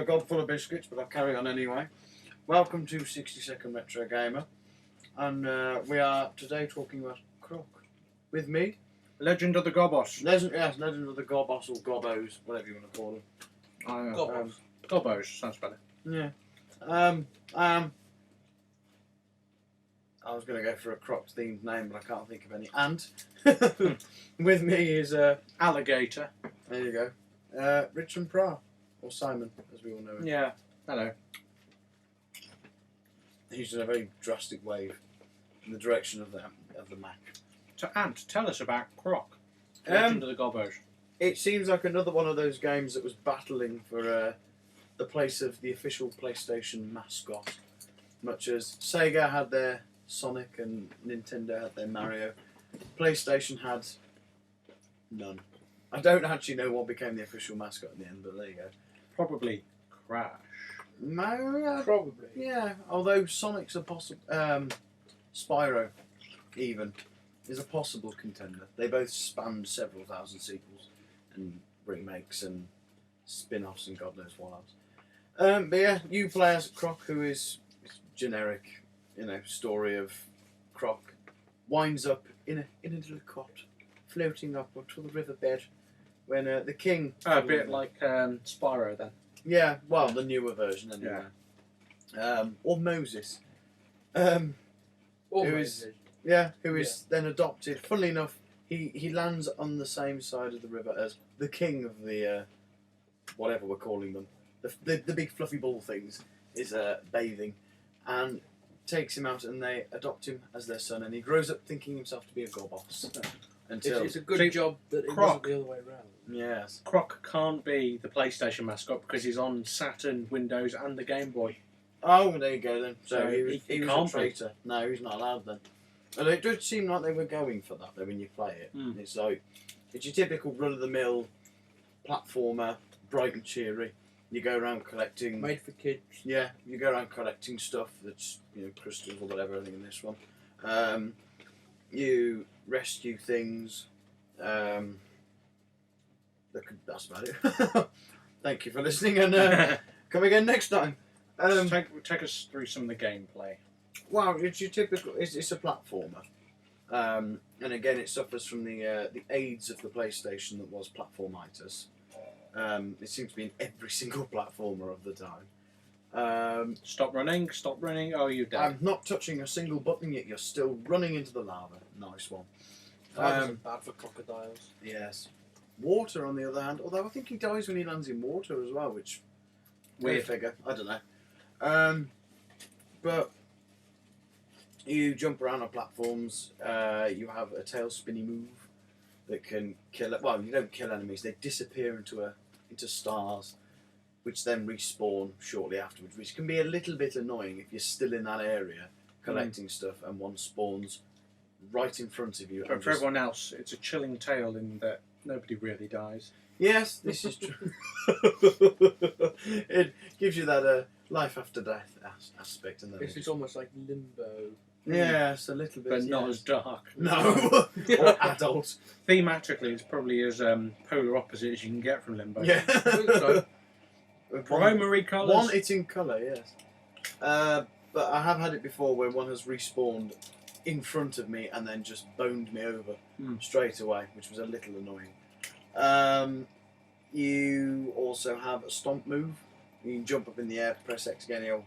gob full of biscuits, but I'll carry on anyway. Welcome to 60-Second Retro Gamer, and we are today talking about Croc. With me, Legend of the Gobos. Legend of the Gobos or Gobos, whatever you want to call them. Gobos. Gobos sounds better. Yeah. I was going to go for a Croc themed name, but I can't think of any. And with me is Alligator. there you go, Richard Pra, or Simon, as we all know him. Yeah. Hello. He's in a very drastic wave in the direction of the Mac. So, Ant, tell us about Croc. Legend of the Gobos. It seems like another one of those games that was battling for the place of the official PlayStation mascot. Much as Sega had their Sonic and Nintendo had their Mario, PlayStation had none. I don't actually know what became the official mascot in the end, but there you go. Probably Crash. Mario? Probably. Yeah, although Sonic's a possible... Spyro, even, is a possible contender. They both spanned several thousand sequels and remakes and spin-offs and God knows what else. But yeah, you play as Croc, who is generic, story of Croc winds up in a little cot, floating upward to the riverbed when the king... A bit like Spyro then. Yeah, well, the newer version anyway. Yeah. Or Moses. Who is then adopted. Funnily enough, he lands on the same side of the river as the king of the whatever we're calling them, the big fluffy ball things, is bathing, and takes him out, and they adopt him as their son, and he grows up thinking himself to be a gobos. Until It's a good job that it Croc. wasn't the other way around. yes, Croc can't be the PlayStation mascot because he's on Saturn, Windows, and the Game Boy. oh, there you go then. So So he was he a can't be. traitor. No, he's not allowed then. Well, it does seem like they were going for that though when you play it. Mm. It's like it's your typical run-of-the-mill platformer, bright and cheery. You go around collecting. Made for kids. Yeah, you go around collecting stuff that's crystals or whatever. I think in this one, you rescue things. That's about it. Thank you for listening, and come again next time. Take us through some of the gameplay. Well, it's your typical. It's a platformer, and again, it suffers from the aids of the PlayStation that was platformitis. It seems to be in every single platformer of the time. Stop running, stop running. Oh, you're dead. I'm not touching a single button yet. You're still running into the lava. Nice one. That wasn't bad for crocodiles. Yes. Water, on the other hand, although I think he dies when he lands in water as well, which weird figure. I don't know. But you jump around on platforms. You have a tail spinny move that can kill. Well, you don't kill enemies; they disappear into stars, which then respawn shortly afterwards, which can be a little bit annoying if you're still in that area collecting stuff and one spawns right in front of you. But for everyone else, it's a chilling tale in that nobody really dies. Yes, this is true. It gives you that life after death aspect. And This is almost like Limbo. yes, a little bit. But not yes. as dark. No, or adult. Thematically, it's probably as polar opposite as you can get from Limbo. Yeah. So, Primary colours. One, it's in colour, yes. But I have had it before where one has respawned in front of me and then just boned me over straight away, which was a little annoying. You also have a stomp move. You can jump up in the air, press X again, he'll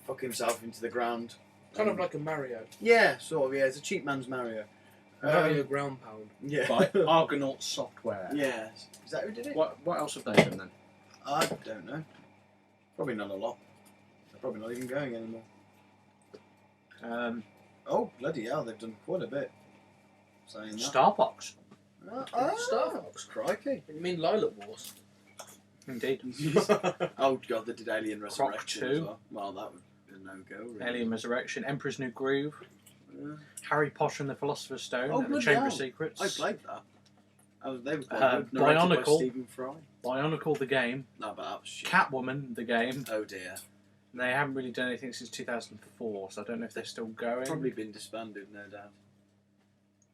fuck himself into the ground. kind of like a Mario. Yeah, sort of, yeah. It's a cheap man's Mario. Mario ground pound. Yeah. By Argonaut Software. Yes. Is that who did it? What else have they done then? I don't know. Probably not a lot. They're probably not even going anymore. Oh, bloody hell, they've done quite a bit. Saying that. Starbox. Star Fox, crikey. You mean Lilac Wars? Indeed. Oh god, they did Alien Croc Resurrection 2. as well. Well, that would be a no-go. Really. Alien Resurrection, Emperor's New Groove, Yeah. Harry Potter and the Philosopher's Stone, Oh, and the bloody Chamber hell. of Secrets. I played that. They were quite good. Narrated by Bionicle. Stephen Fry. Bionicle the game, No, but that was shit. Catwoman the game. Oh dear. And they haven't really done anything since 2004, so I don't know if they're still going. Probably been disbanded, no doubt.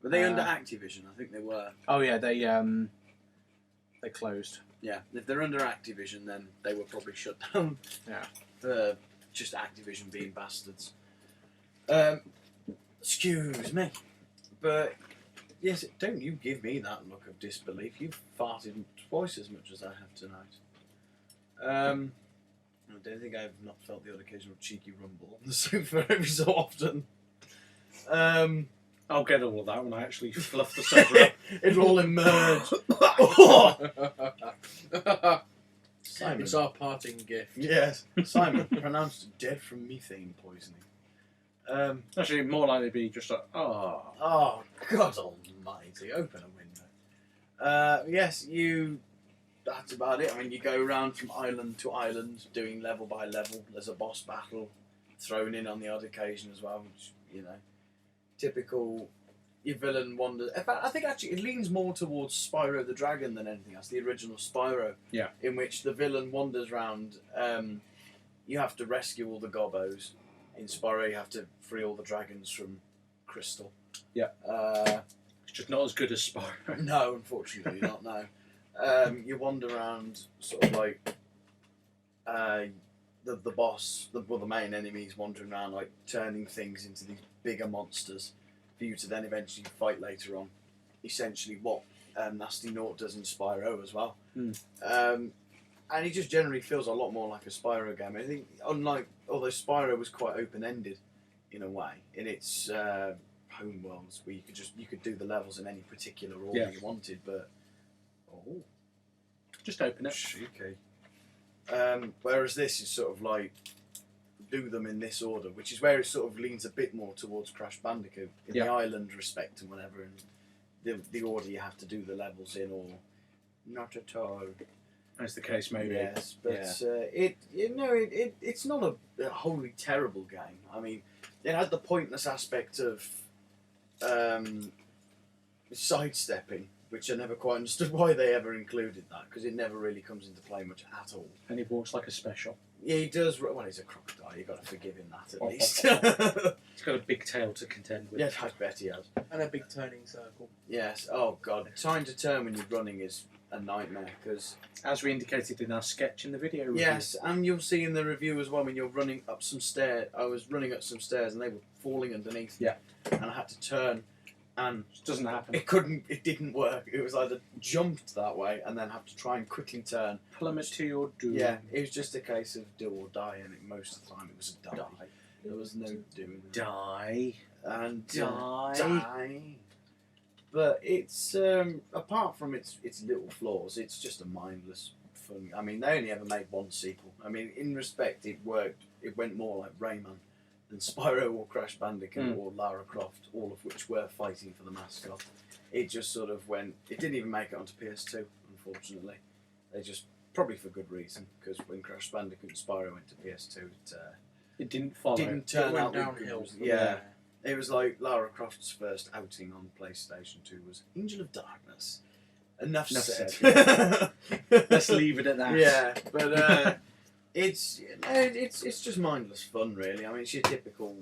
Were they under Activision? I think they were. Oh yeah, they closed. Yeah, if they're under Activision, then they were probably shut down. Yeah. For just Activision being bastards. Excuse me. But, yes, don't you give me that look of disbelief. You've farted twice as much as I have tonight. I don't think I've not felt the odd occasional cheeky rumble on the sofa every so often. I'll get all of that when I actually fluff the sofa up. It'll all emerge. Simon. It's our parting gift. Yes, Simon pronounced dead from methane poisoning. Actually, more likely to be just like, oh. Oh, God almighty, open a window. Yes, that's about it. I mean, you go around from island to island, doing level by level. There's a boss battle thrown in on the odd occasion as well, which, you know, typical. Your villain wanders. In fact, I think actually it leans more towards Spyro the Dragon than anything else. The original Spyro, Yeah. in which the villain wanders around. You have to rescue all the gobbos. In Spyro, you have to free all the dragons from Crystal. Yeah. It's just not as good as Spyro. No, unfortunately not. No. You wander around, sort of like the boss, the main enemies wandering around, like turning things into these bigger monsters for you to then eventually fight later on. Essentially, what Nasty Naught does in Spyro as well. And it just generally feels a lot more like a Spyro game. I think, although Spyro was quite open-ended in a way in its home worlds, where you could do the levels in any particular order you wanted, but Just open it. cheeky. Whereas this is sort of like do them in this order, which is where it sort of leans a bit more towards Crash Bandicoot in the island respect and whatever, and the order you have to do the levels in, or not at all. As the case may be. Yes, but it's not a wholly terrible game. I mean, it had the pointless aspect of sidestepping, which I never quite understood why they ever included that, because it never really comes into play much at all. And he walks like a special. Yeah, he does. Well, he's a crocodile. You've got to forgive him that at least. He's got a big tail to contend with. Yes, I bet he has. And a big turning circle. Yes. Oh God, trying to turn when you're running is a nightmare because. As we indicated in our sketch in the video review. Yes, and you'll see in the review as well when you're running up some stairs. I was running up some stairs and they were falling underneath me. Yeah. And I had to turn, and It doesn't happen. It didn't work. It was either jumped that way and then have to try and quickly turn. Plummet to your doom. Yeah, it was just a case of do or die, and most of the time it was a die. There was no doing it. Die. And Die. die. But it's apart from its little flaws, it's just a mindless fun. I mean, they only ever made one sequel. I mean, in respect, it worked. It went more like Rayman than Spyro or Crash Bandicoot or Lara Croft, all of which were fighting for the mascot. It just sort of went. It didn't even make it onto PS2, unfortunately. They just probably for good reason, because when Crash Bandicoot and Spyro went to PS2, It didn't follow. didn't turn went out downhill. Yeah. It was like Lara Croft's first outing on PlayStation 2 was Angel of Darkness. Enough said. Let's leave it at that. Yeah, but it's just mindless fun, really. I mean, it's your typical,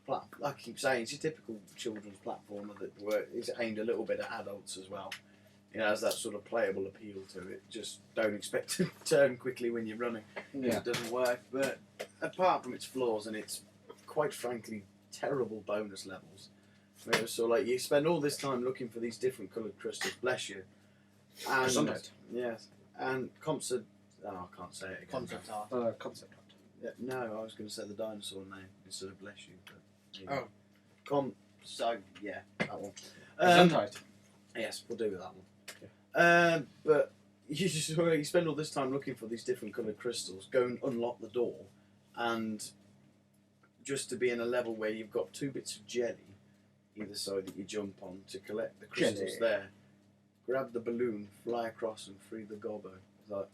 like I keep saying, it's your typical children's platformer that is aimed a little bit at adults as well. It has that sort of playable appeal to it. Just don't expect to turn quickly when you're running. Yeah. It doesn't work. But apart from its flaws and its, quite frankly, terrible bonus levels, where it was sort of like you spend all this time looking for these different coloured crystals, bless you. And Gesundheit. yes, and concept. Oh, I can't say it again. Concept art. Concept art. Yeah, no, I was going to say the dinosaur name instead of bless you. But, Oh. So yeah, that one. Gesundheit. Yes, we'll do with that one. But you spend all this time looking for these different coloured crystals, go and unlock the door, and just to be in a level where you've got 2 bits of jelly either side that you jump on to collect the crystals there, grab the balloon, fly across and free the gobbo. I thought,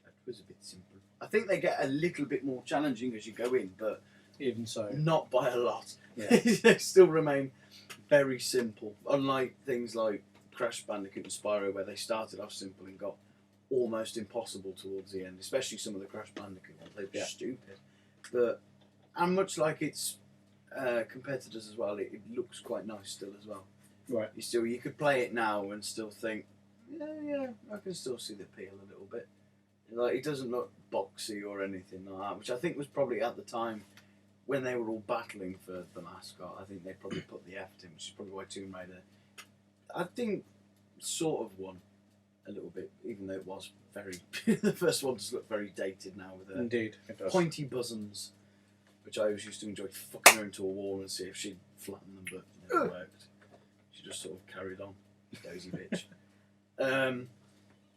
that was a bit simple. I think they get a little bit more challenging as you go in, but Even so. not by a lot. Yeah. They still remain very simple, unlike things like Crash Bandicoot and Spyro, where they started off simple and got almost impossible towards the end, especially some of the Crash Bandicoot ones. They were stupid. But, and much like its competitors as well, it looks quite nice still as well. Right. You could play it now and still think, yeah, I can still see the appeal a little bit. Like, it doesn't look boxy or anything like that, which I think was probably at the time when they were all battling for the mascot. I think they probably put the F in, which is probably why Tomb Raider, I think, sort of won a little bit, even though it was very. The first one just looked very dated now with the Indeed, it does. pointy bosoms, which I always used to enjoy fucking her into a wall and see if she'd flatten them, but it never worked. She just sort of carried on, dozy bitch.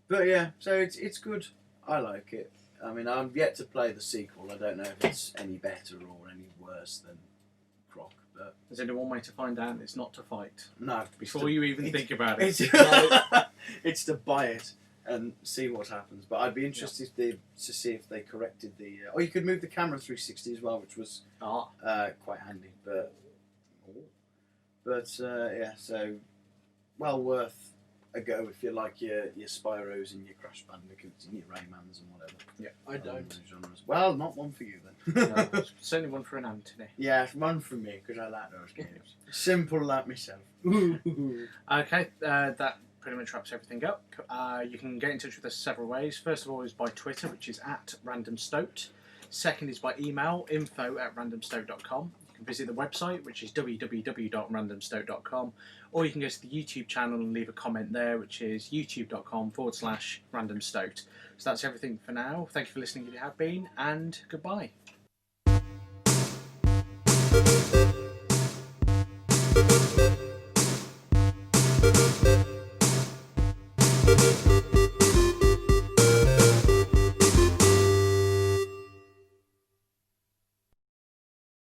But yeah, so it's good. I like it. I mean, I'm yet to play the sequel. I don't know if it's any better or any worse than Croc, but There's only one way to find out, it's not to fight. no. Before you even think about it. It's to buy it and see what happens. But I'd be interested to see if they corrected the. Or you could move the camera 360 as well, which was quite handy. But yeah, so well worth a go if you like your Spyros and your Crash Bandicoots and your Raymans and whatever. Yeah, I don't. Those genres. Well, not one for you then. No, certainly one for an Anthony. Yeah, one for me because I like those games. Simple like myself. Okay, that pretty much wraps everything up. You can get in touch with us several ways. First of all is by Twitter, which is @randomstoked. Second is by email, info@randomstoke.com. You can visit the website, which is www.randomstoke.com, or you can go to the YouTube channel and leave a comment there, which is youtube.com/randomstoked. So that's everything for now. Thank you for listening if you have been, and goodbye.